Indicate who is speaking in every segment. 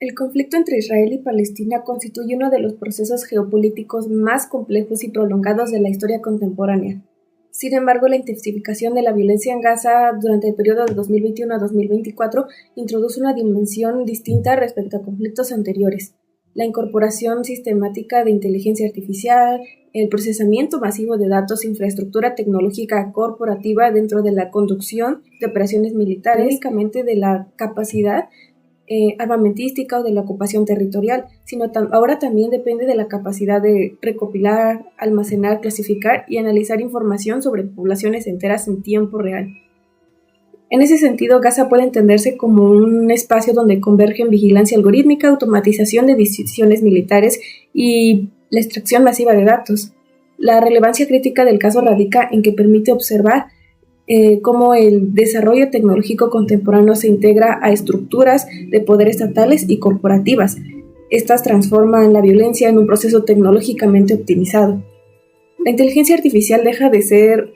Speaker 1: El conflicto entre Israel y Palestina constituye uno de los procesos geopolíticos más complejos y prolongados de la historia contemporánea. Sin embargo, la intensificación de la violencia en Gaza durante el periodo de 2021 a 2024 introduce una dimensión distinta respecto a conflictos anteriores. La incorporación sistemática de inteligencia artificial, el procesamiento masivo de datos, infraestructura tecnológica corporativa dentro de la conducción de operaciones militares, únicamente de la capacidad armamentística o de la ocupación territorial, sino ahora también depende de la capacidad de recopilar, almacenar, clasificar y analizar información sobre poblaciones enteras en tiempo real. En ese sentido, Gaza puede entenderse como un espacio donde convergen vigilancia algorítmica, automatización de decisiones militares y la extracción masiva de datos. La relevancia crítica del caso radica en que permite observar cómo el desarrollo tecnológico contemporáneo se integra a estructuras de poder estatales y corporativas. Estas transforman la violencia en un proceso tecnológicamente optimizado. La inteligencia artificial deja de ser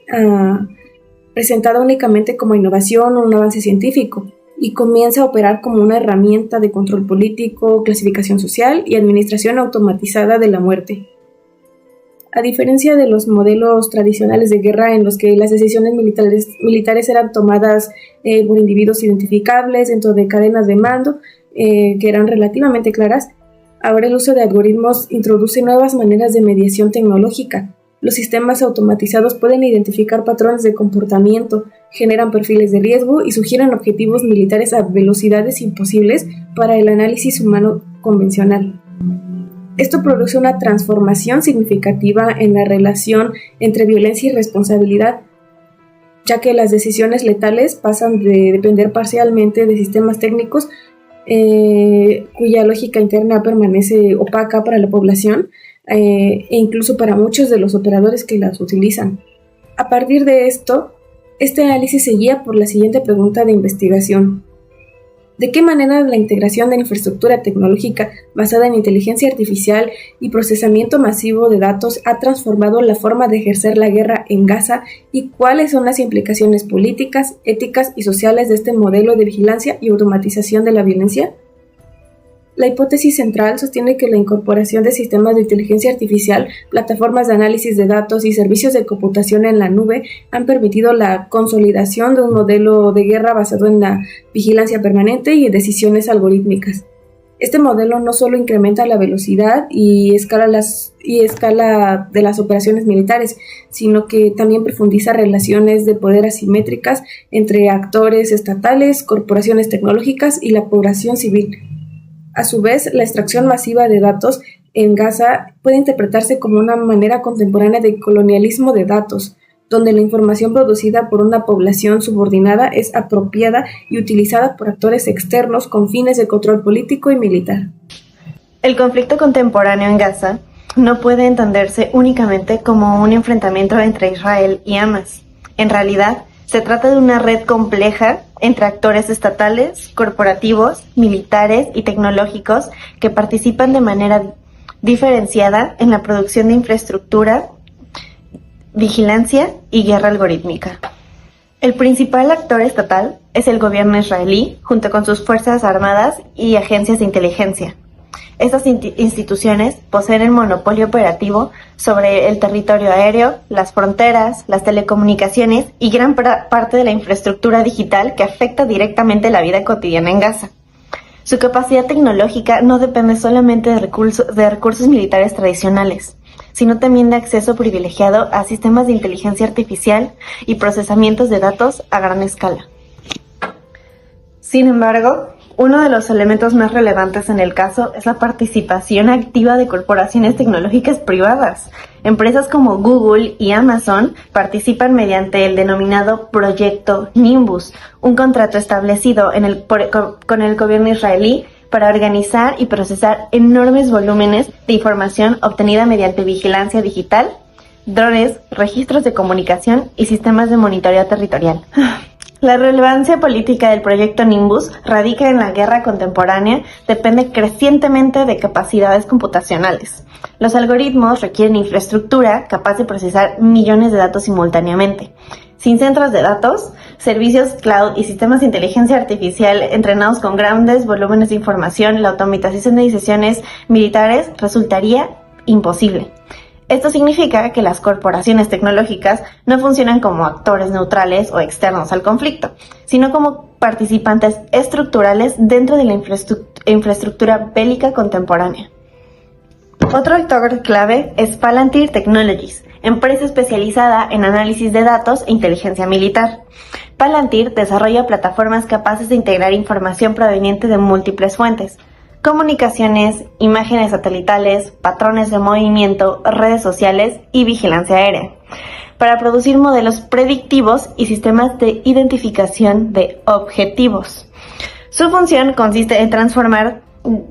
Speaker 1: presentada únicamente como innovación o un avance científico y comienza a operar como una herramienta de control político, clasificación social y administración automatizada de la muerte. A diferencia de los modelos tradicionales de guerra en los que las decisiones militares eran tomadas por individuos identificables dentro de cadenas de mando que eran relativamente claras, ahora el uso de algoritmos introduce nuevas maneras de mediación tecnológica. Los sistemas automatizados pueden identificar patrones de comportamiento, generan perfiles de riesgo y sugieren objetivos militares a velocidades imposibles para el análisis humano convencional. Esto produce una transformación significativa en la relación entre violencia y responsabilidad, ya que las decisiones letales pasan de depender parcialmente de sistemas técnicos cuya lógica interna permanece opaca para la población e incluso para muchos de los operadores que las utilizan. A partir de esto, este análisis se guía por la siguiente pregunta de investigación. ¿De qué manera la integración de infraestructura tecnológica basada en inteligencia artificial y procesamiento masivo de datos ha transformado la forma de ejercer la guerra en Gaza y cuáles son las implicaciones políticas, éticas y sociales de este modelo de vigilancia y automatización de la violencia? La hipótesis central sostiene que la incorporación de sistemas de inteligencia artificial, plataformas de análisis de datos y servicios de computación en la nube han permitido la consolidación de un modelo de guerra basado en la vigilancia permanente y en decisiones algorítmicas. Este modelo no solo incrementa la velocidad y escala de las operaciones militares, sino que también profundiza relaciones de poder asimétricas entre actores estatales, corporaciones tecnológicas y la población civil. A su vez, la extracción masiva de datos en Gaza puede interpretarse como una manera contemporánea de colonialismo de datos, donde la información producida por una población subordinada es apropiada y utilizada por actores externos con fines de control político y militar.
Speaker 2: El conflicto contemporáneo en Gaza no puede entenderse únicamente como un enfrentamiento entre Israel y Hamas. En realidad, se trata de una red compleja entre actores estatales, corporativos, militares y tecnológicos que participan de manera diferenciada en la producción de infraestructura, vigilancia y guerra algorítmica. El principal actor estatal es el gobierno israelí, junto con sus fuerzas armadas y agencias de inteligencia. Estas instituciones poseen el monopolio operativo sobre el territorio aéreo, las fronteras, las telecomunicaciones y gran parte de la infraestructura digital que afecta directamente la vida cotidiana en Gaza. Su capacidad tecnológica no depende solamente de recursos militares tradicionales, sino también de acceso privilegiado a sistemas de inteligencia artificial y procesamientos de datos a gran escala. Sin embargo, uno de los elementos más relevantes en el caso es la participación activa de corporaciones tecnológicas privadas. Empresas como Google y Amazon participan mediante el denominado Proyecto Nimbus, un contrato establecido con el gobierno israelí para organizar y procesar enormes volúmenes de información obtenida mediante vigilancia digital, drones, registros de comunicación y sistemas de monitoreo territorial. La relevancia política del proyecto Nimbus radica en la guerra contemporánea, depende crecientemente de capacidades computacionales. Los algoritmos requieren infraestructura capaz de procesar millones de datos simultáneamente. Sin centros de datos, servicios cloud y sistemas de inteligencia artificial entrenados con grandes volúmenes de información, la automatización de decisiones militares resultaría imposible. Esto significa que las corporaciones tecnológicas no funcionan como actores neutrales o externos al conflicto, sino como participantes estructurales dentro de la infraestructura bélica contemporánea. Otro actor clave es Palantir Technologies, empresa especializada en análisis de datos e inteligencia militar. Palantir desarrolla plataformas capaces de integrar información proveniente de múltiples fuentes: comunicaciones, imágenes satelitales, patrones de movimiento, redes sociales y vigilancia aérea, para producir modelos predictivos y sistemas de identificación de objetivos. Su función consiste en transformar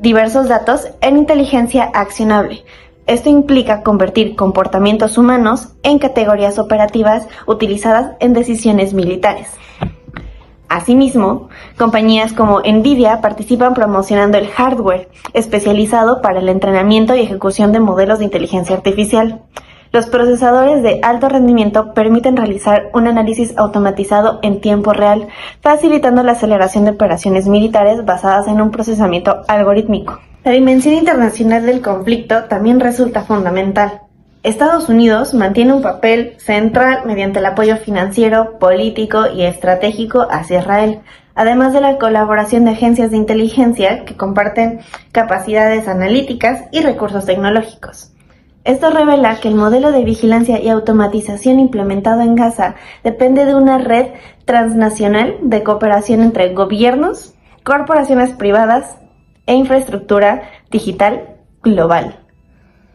Speaker 2: diversos datos en inteligencia accionable. Esto implica convertir comportamientos humanos en categorías operativas utilizadas en decisiones militares. Asimismo, compañías como Nvidia participan promocionando el hardware especializado para el entrenamiento y ejecución de modelos de inteligencia artificial. Los procesadores de alto rendimiento permiten realizar un análisis automatizado en tiempo real, facilitando la aceleración de operaciones militares basadas en un procesamiento algorítmico. La dimensión internacional del conflicto también resulta fundamental. Estados Unidos mantiene un papel central mediante el apoyo financiero, político y estratégico hacia Israel, además de la colaboración de agencias de inteligencia que comparten capacidades analíticas y recursos tecnológicos. Esto revela que el modelo de vigilancia y automatización implementado en Gaza depende de una red transnacional de cooperación entre gobiernos, corporaciones privadas e infraestructura digital global.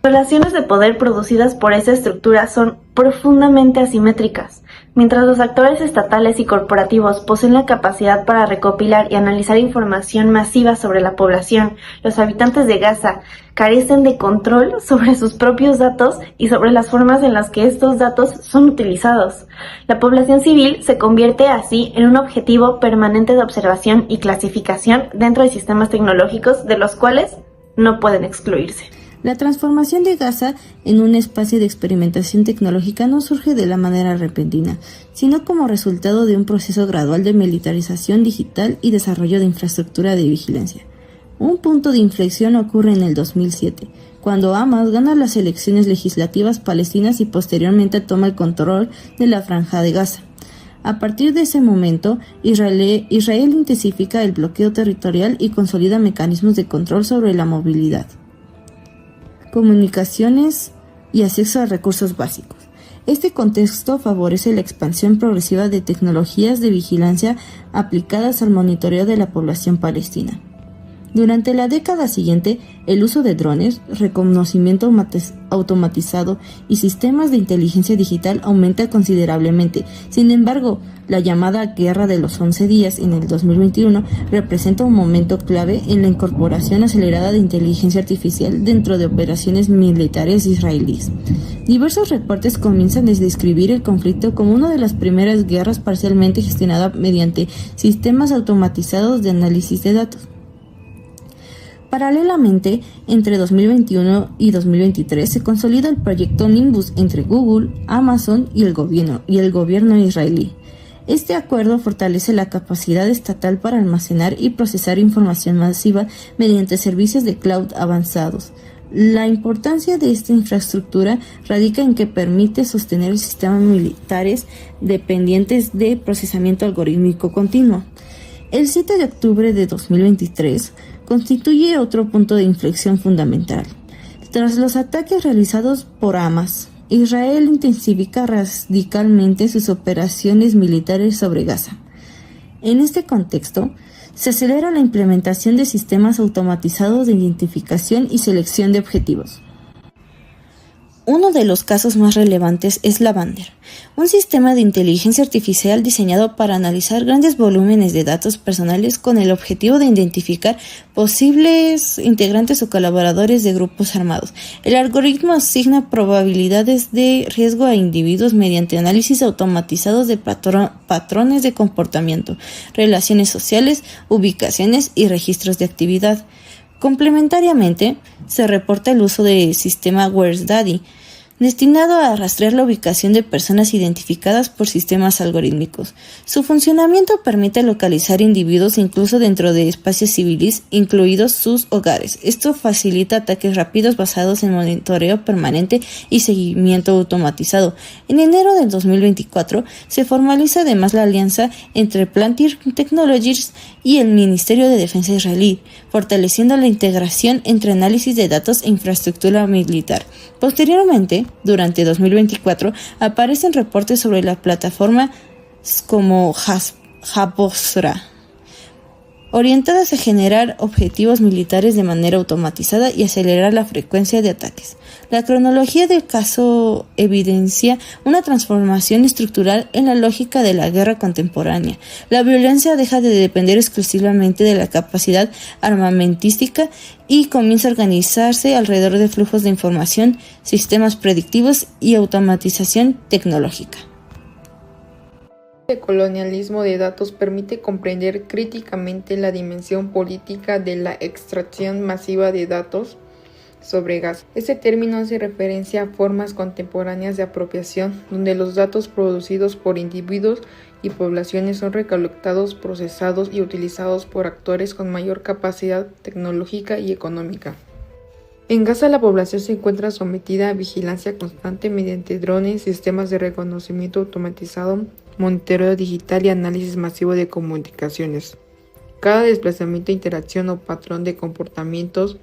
Speaker 2: Las relaciones de poder producidas por esa estructura son profundamente asimétricas. Mientras los actores estatales y corporativos poseen la capacidad para recopilar y analizar información masiva sobre la población, los habitantes de Gaza carecen de control sobre sus propios datos y sobre las formas en las que estos datos son utilizados. La población civil se convierte así en un objetivo permanente de observación y clasificación dentro de sistemas tecnológicos de los cuales no pueden excluirse.
Speaker 3: La transformación de Gaza en un espacio de experimentación tecnológica no surge de la manera repentina, sino como resultado de un proceso gradual de militarización digital y desarrollo de infraestructura de vigilancia. Un punto de inflexión ocurre en el 2007, cuando Hamas gana las elecciones legislativas palestinas y posteriormente toma el control de la Franja de Gaza. A partir de ese momento, Israel intensifica el bloqueo territorial y consolida mecanismos de control sobre la movilidad, comunicaciones y acceso a recursos básicos. Este contexto favorece la expansión progresiva de tecnologías de vigilancia aplicadas al monitoreo de la población palestina. Durante la década siguiente, el uso de drones, reconocimiento automatizado y sistemas de inteligencia digital aumenta considerablemente. Sin embargo, la llamada Guerra de los 11 días en el 2021 representa un momento clave en la incorporación acelerada de inteligencia artificial dentro de operaciones militares israelíes. Diversos reportes comienzan a describir el conflicto como una de las primeras guerras parcialmente gestionada mediante sistemas automatizados de análisis de datos. Paralelamente, entre 2021 y 2023 se consolida el proyecto Nimbus entre Google, Amazon y el gobierno israelí. Este acuerdo fortalece la capacidad estatal para almacenar y procesar información masiva mediante servicios de cloud avanzados. La importancia de esta infraestructura radica en que permite sostener sistemas militares dependientes de procesamiento algorítmico continuo. El 7 de octubre de 2023 constituye otro punto de inflexión fundamental. Tras los ataques realizados por Hamas, Israel intensifica radicalmente sus operaciones militares sobre Gaza. En este contexto, se acelera la implementación de sistemas automatizados de identificación y selección de objetivos. Uno de los casos más relevantes es Lavander, un sistema de inteligencia artificial diseñado para analizar grandes volúmenes de datos personales con el objetivo de identificar posibles integrantes o colaboradores de grupos armados. El algoritmo asigna probabilidades de riesgo a individuos mediante análisis automatizados de patrones de comportamiento, relaciones sociales, ubicaciones y registros de actividad. Complementariamente, se reporta el uso del sistema Where's Daddy, destinado a rastrear la ubicación de personas identificadas por sistemas algorítmicos. Su funcionamiento permite localizar individuos incluso dentro de espacios civiles, incluidos sus hogares. Esto facilita ataques rápidos basados en monitoreo permanente y seguimiento automatizado. En enero del 2024 se formaliza además la alianza entre Palantir Technologies y el Ministerio de Defensa israelí, fortaleciendo la integración entre análisis de datos e infraestructura militar. Posteriormente, durante 2024, aparecen reportes sobre la plataforma como Habosra, orientadas a generar objetivos militares de manera automatizada y acelerar la frecuencia de ataques. La cronología del caso evidencia una transformación estructural en la lógica de la guerra contemporánea. La violencia deja de depender exclusivamente de la capacidad armamentística y comienza a organizarse alrededor de flujos de información, sistemas predictivos y automatización tecnológica.
Speaker 4: El colonialismo de datos permite comprender críticamente la dimensión política de la extracción masiva de datos sobre Gaza. Este término hace referencia a formas contemporáneas de apropiación, donde los datos producidos por individuos y poblaciones son recolectados, procesados y utilizados por actores con mayor capacidad tecnológica y económica. En Gaza, la población se encuentra sometida a vigilancia constante mediante drones, sistemas de reconocimiento automatizado, monitoreo digital y análisis masivo de comunicaciones. Cada desplazamiento, interacción o patrón de comportamientos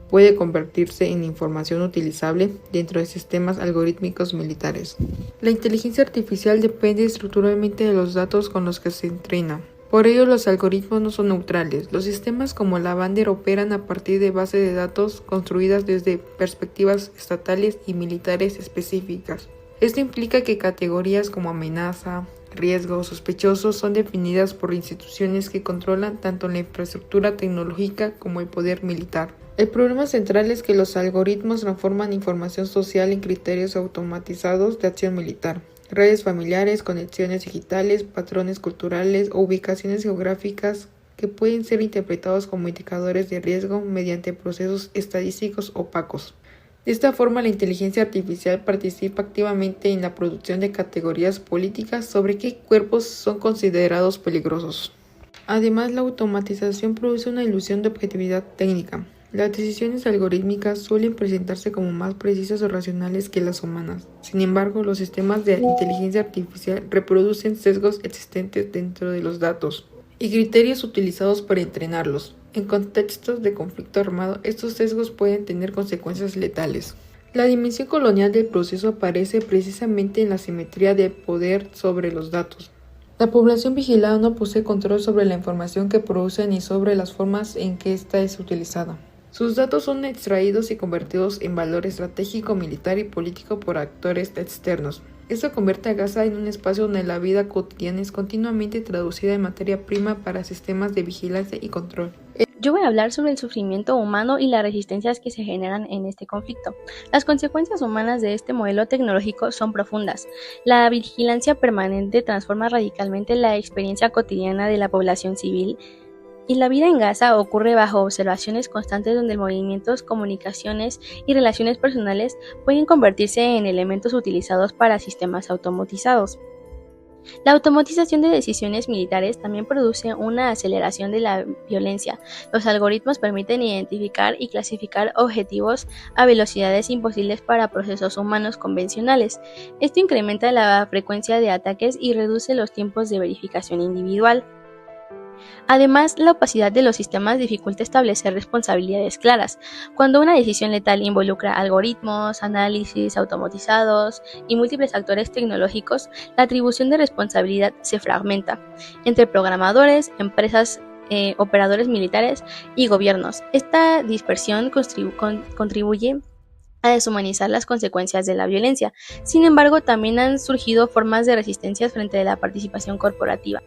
Speaker 4: puede convertirse en información utilizable dentro de sistemas algorítmicos militares. La inteligencia artificial depende estructuralmente de los datos con los que se entrena. Por ello, los algoritmos no son neutrales. Los sistemas como la Bander operan a partir de bases de datos construidas desde perspectivas estatales y militares específicas. Esto implica que categorías como amenaza, riesgo o sospechosos son definidas por instituciones que controlan tanto la infraestructura tecnológica como el poder militar. El problema central es que los algoritmos transforman información social en criterios automatizados de acción militar. Redes familiares, conexiones digitales, patrones culturales o ubicaciones geográficas que pueden ser interpretados como indicadores de riesgo mediante procesos estadísticos opacos. De esta forma, la inteligencia artificial participa activamente en la producción de categorías políticas sobre qué cuerpos son considerados peligrosos. Además, la automatización produce una ilusión de objetividad técnica. Las decisiones algorítmicas suelen presentarse como más precisas o racionales que las humanas. Sin embargo, los sistemas de inteligencia artificial reproducen sesgos existentes dentro de los datos y criterios utilizados para entrenarlos. En contextos de conflicto armado, estos sesgos pueden tener consecuencias letales. La dimensión colonial del proceso aparece precisamente en la simetría de poder sobre los datos. La población vigilada no posee control sobre la información que produce ni sobre las formas en que ésta es utilizada. Sus datos son extraídos y convertidos en valor estratégico, militar y político por actores externos. Esto convierte a Gaza en un espacio donde la vida cotidiana es continuamente traducida en materia prima para sistemas de vigilancia y control.
Speaker 5: Yo voy a hablar sobre el sufrimiento humano y las resistencias que se generan en este conflicto. Las consecuencias humanas de este modelo tecnológico son profundas. La vigilancia permanente transforma radicalmente la experiencia cotidiana de la población civil. Y la vida en Gaza ocurre bajo observaciones constantes donde movimientos, comunicaciones y relaciones personales pueden convertirse en elementos utilizados para sistemas automatizados. La automatización de decisiones militares también produce una aceleración de la violencia. Los algoritmos permiten identificar y clasificar objetivos a velocidades imposibles para procesos humanos convencionales. Esto incrementa la frecuencia de ataques y reduce los tiempos de verificación individual. Además, la opacidad de los sistemas dificulta establecer responsabilidades claras. Cuando una decisión letal involucra algoritmos, análisis automatizados y múltiples actores tecnológicos, la atribución de responsabilidad se fragmenta entre programadores, empresas, operadores militares y gobiernos. Esta dispersión contribuye a deshumanizar las consecuencias de la violencia. Sin embargo, también han surgido formas de resistencia frente a la participación corporativa.